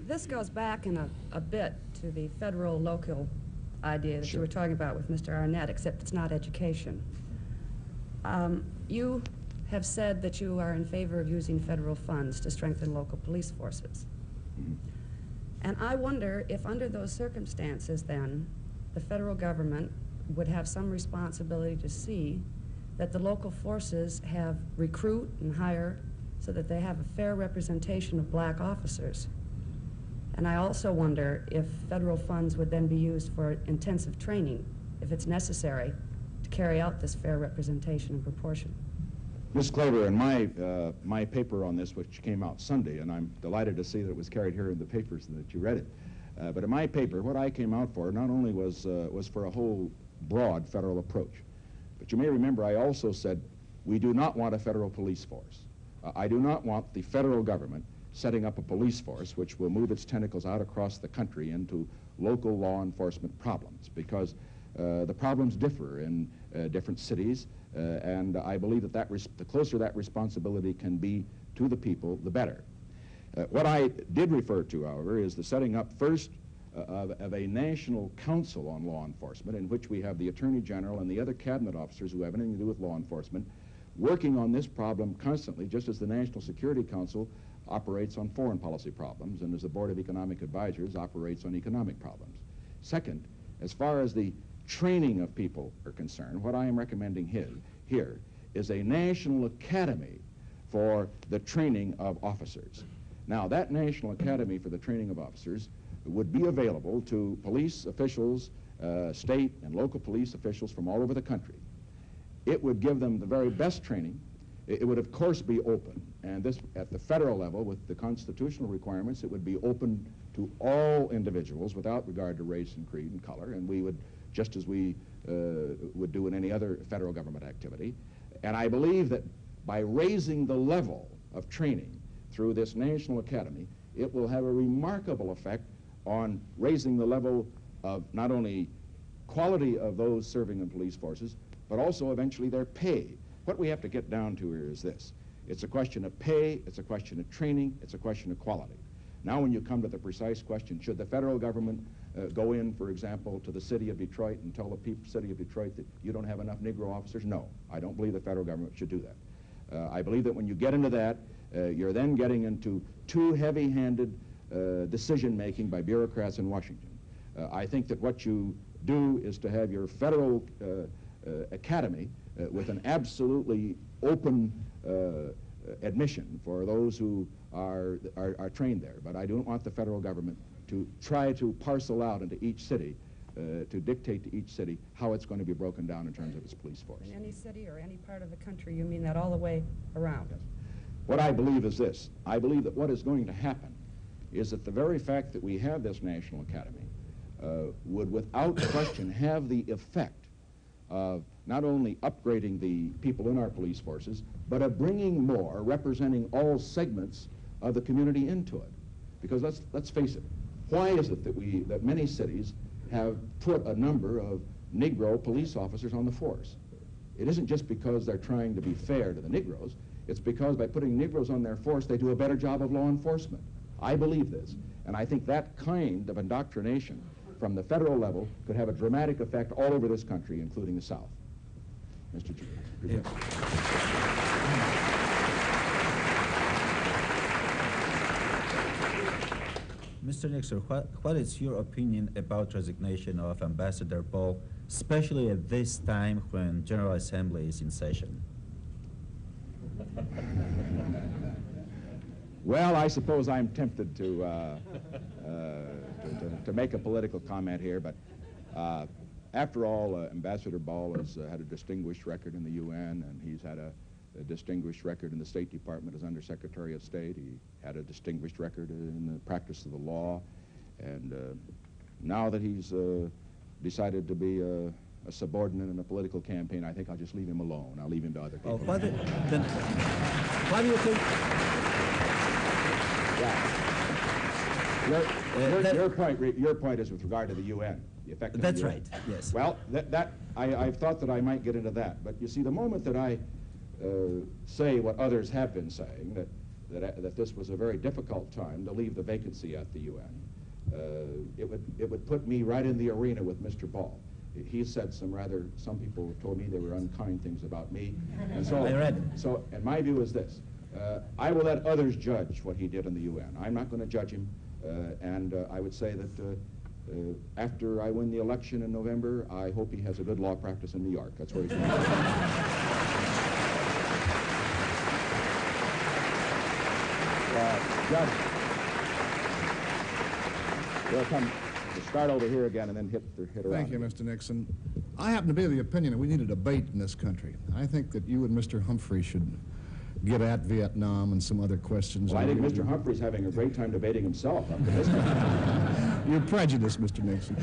this goes back in a bit to the federal-local idea that you were talking about with Mr. Arnett, except it's not education. You have said that you are in favor of using federal funds to strengthen local police forces. And I wonder if under those circumstances, then, the federal government would have some responsibility to see that the local forces have recruit and hire so that they have a fair representation of black officers. And I also wonder if federal funds would then be used for intensive training, if it's necessary, to carry out this fair representation and proportion. Ms. Klaver, in my paper on this, which came out Sunday, and I'm delighted to see that it was carried here in the papers and that you read it, but in my paper, what I came out for not only was for a whole broad federal approach, but you may remember I also said we do not want a federal police force. I do not want the federal government setting up a police force which will move its tentacles out across the country into local law enforcement problems, because the problems differ in different cities, and I believe that the closer that responsibility can be to the people, the better. What I did refer to, however, is the setting up first of a national council on law enforcement, in which we have the Attorney General and the other cabinet officers who have anything to do with law enforcement working on this problem constantly, just as the National Security Council operates on foreign policy problems and as the Board of Economic Advisors operates on economic problems. Second, as far as the training of people are concerned, what I am recommending here is a national academy for the training of officers. Now, that National Academy for the Training of Officers would be available to police officials, state and local police officials from all over the country. It would give them the very best training. It would, of course, be open, and this at the federal level with the constitutional requirements, it would be open to all individuals without regard to race and creed and color, and we would, just as we would do in any other federal government activity. And I believe that by raising the level of training through this National Academy, it will have a remarkable effect on raising the level of not only quality of those serving in police forces, but also eventually their pay. What we have to get down to here is this. It's a question of pay, it's a question of training, it's a question of quality. Now when you come to the precise question, should the federal government go in, for example, to the city of Detroit and tell the city of Detroit that you don't have enough Negro officers? No, I don't believe the federal government should do that. I believe that when you get into that, you're then getting into too heavy-handed decision-making by bureaucrats in Washington. I think that what you do is to have your federal academy with an absolutely open admission for those who are trained there. But I don't want the federal government to try to parcel out into each city, to dictate to each city how it's going to be broken down in terms of its police force. In any city or any part of the country, you mean that all the way around? Yes. What I believe is this. I believe that what is going to happen is that the very fact that we have this National Academy would without question have the effect of not only upgrading the people in our police forces, but of bringing more, representing all segments of the community into it. Because let's face it, why is it that many cities have put a number of Negro police officers on the force? It isn't just because they're trying to be fair to the Negroes. It's because by putting Negroes on their force, they do a better job of law enforcement. I believe this, and I think that kind of indoctrination from the federal level could have a dramatic effect all over this country, including the South. Mr. Chief. Yeah. Mr. Nixon, what is your opinion about resignation of Ambassador Ball, especially at this time when General Assembly is in session? Well, I suppose I'm tempted to make a political comment here, but after all, Ambassador Ball has had a distinguished record in the UN, and he's had a distinguished record in the State Department as Undersecretary of State. He had a distinguished record in the practice of the law, and now that he's decided to be a subordinate in a political campaign, I think I'll just leave him alone. I'll leave him to other people. Why do you think? Yeah. Your point is with regard to the UN, the effect of That's the UN. right, yes. Well, I've thought that I might get into that, but you see, the moment that I say what others have been saying, that that this was a very difficult time to leave the vacancy at the UN. It would put me right in the arena with Mr. Ball. He said some people told me they were unkind things about me. And so, I read. And my view is this. I will let others judge what he did in the UN. I'm not going to judge him. And I would say that after I win the election in November, I hope he has a good law practice in New York. That's where he's going. Judge, we'll come to start over here again and then hit around. Thank you, Mr. Nixon. I happen to be of the opinion that we need a debate in this country. I think that you and Mr. Humphrey should get at Vietnam and some other questions. Well, I think Mr. Humphrey's having a great time debating himself up to this point. You're prejudiced, Mr. Nixon.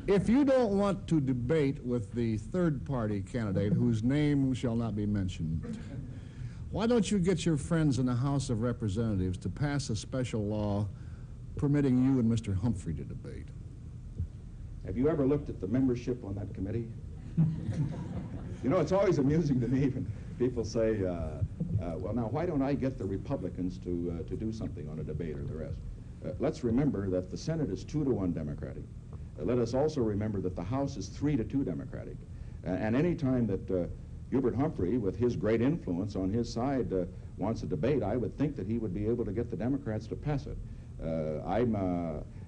If you don't want to debate with the third-party candidate whose name shall not be mentioned, why don't you get your friends in the House of Representatives to pass a special law permitting you and Mr. Humphrey to debate? Have you ever looked at the membership on that committee? You know, it's always amusing to me when people say, well, now, why don't I get the Republicans to do something on a debate or the rest? Let's remember that the Senate is 2-1 Democratic. Let us also remember that the House is 3-2 Democratic. And any time that Hubert Humphrey, with his great influence on his side, wants a debate, I would think that he would be able to get the Democrats to pass it.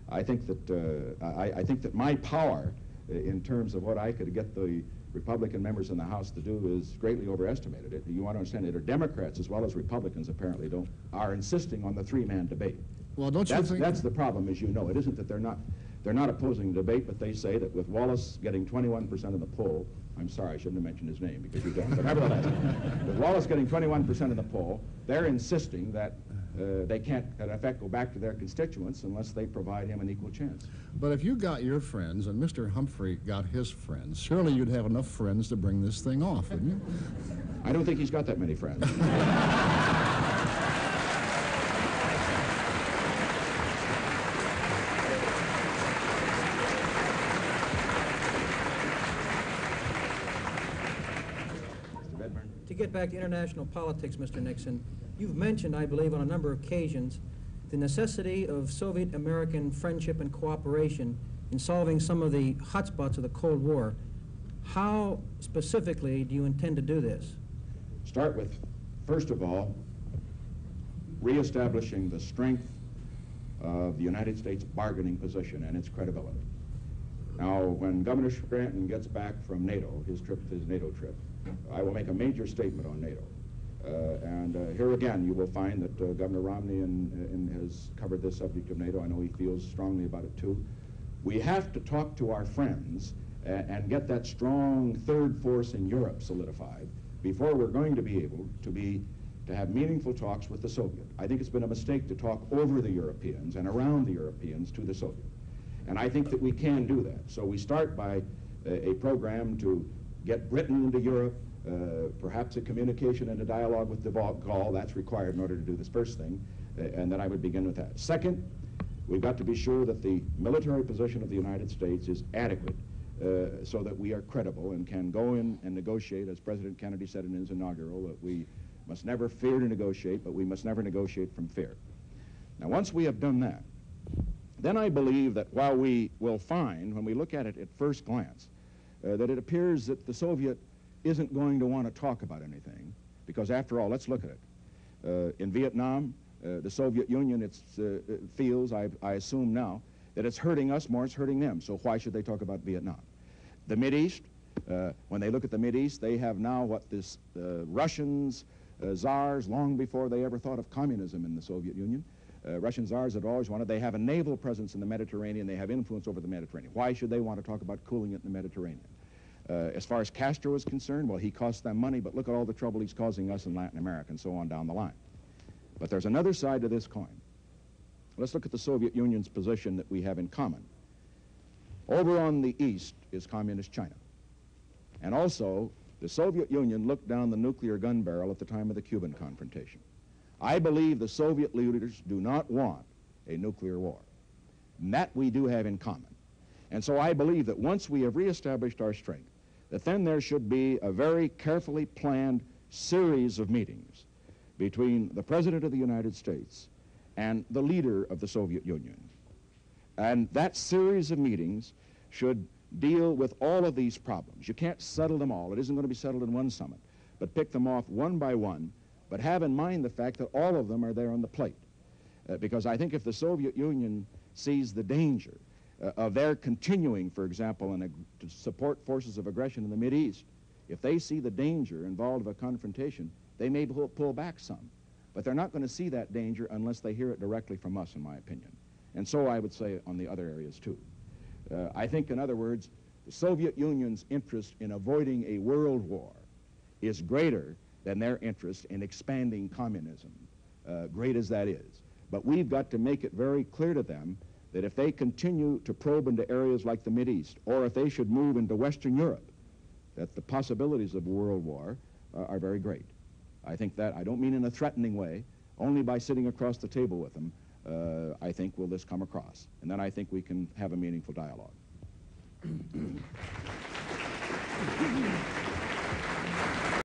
I think that my power in terms of what I could get the Republican members in the House to do is greatly overestimated. You want to understand it, Democrats as well as Republicans apparently are insisting on the three-man debate. Well, don't you think that's the problem, as you know. It isn't that they're not opposing the debate, but they say that with Wallace getting 21% of the poll, I'm sorry, I shouldn't have mentioned his name because you don't, but nevertheless, with Wallace getting 21% of the poll, they're insisting that they can't, in effect, go back to their constituents unless they provide him an equal chance. But if you got your friends and Mr. Humphrey got his friends, surely you'd have enough friends to bring this thing off, wouldn't you? I don't think he's got that many friends. To get back to international politics, Mr. Nixon, you've mentioned, I believe, on a number of occasions, the necessity of Soviet-American friendship and cooperation in solving some of the hotspots of the Cold War. How specifically do you intend to do this? Start with, first of all, reestablishing the strength of the United States bargaining position and its credibility. Now, when Governor Scranton gets back from NATO, his NATO trip, I will make a major statement on NATO. Here again, you will find that Governor Romney has covered this subject of NATO. I know he feels strongly about it too. We have to talk to our friends and get that strong third force in Europe solidified before we're going to be able to have meaningful talks with the Soviet. I think it's been a mistake to talk over the Europeans and around the Europeans to the Soviet. And I think that we can do that. So we start by a program to get Britain into Europe, perhaps a communication and a dialogue with de Gaulle. That's required in order to do this first thing, and then I would begin with that. Second, we've got to be sure that the military position of the United States is adequate so that we are credible and can go in and negotiate, as President Kennedy said in his inaugural, that we must never fear to negotiate, but we must never negotiate from fear. Now, once we have done that, then I believe that while we will find, when we look at it at first glance, that it appears that the Soviet isn't going to want to talk about anything, because after all, let's look at it. In Vietnam, the Soviet Union feels, I assume now, that it's hurting us more, it's hurting them, so why should they talk about Vietnam? The Mideast, when they look at the Mideast, they have now what this Russians, czars, long before they ever thought of communism in the Soviet Union, Russian czars had always wanted, they have a naval presence in the Mediterranean, they have influence over the Mediterranean. Why should they want to talk about cooling it in the Mediterranean? As far as Castro is concerned, well, he cost them money, but look at all the trouble he's causing us in Latin America and so on down the line. But there's another side to this coin. Let's look at the Soviet Union's position that we have in common. Over on the east is communist China. And also, the Soviet Union looked down the nuclear gun barrel at the time of the Cuban confrontation. I believe the Soviet leaders do not want a nuclear war. And that we do have in common. And so I believe that once we have reestablished our strength, that then there should be a very carefully planned series of meetings between the President of the United States and the leader of the Soviet Union. And that series of meetings should deal with all of these problems. You can't settle them all. It isn't going to be settled in one summit, but pick them off one by one, but have in mind the fact that all of them are there on the plate. Because I think if the Soviet Union sees the danger of their continuing, for example, to support forces of aggression in the Mideast, if they see the danger involved of a confrontation, they may pull back some. But they're not going to see that danger unless they hear it directly from us, in my opinion. And so I would say on the other areas, too. I think, in other words, the Soviet Union's interest in avoiding a world war is greater than their interest in expanding communism, great as that is. But we've got to make it very clear to them that if they continue to probe into areas like the Mideast, or if they should move into Western Europe, that the possibilities of a world war are very great. I think that, I don't mean in a threatening way, only by sitting across the table with them, I think will this come across. And then I think we can have a meaningful dialogue.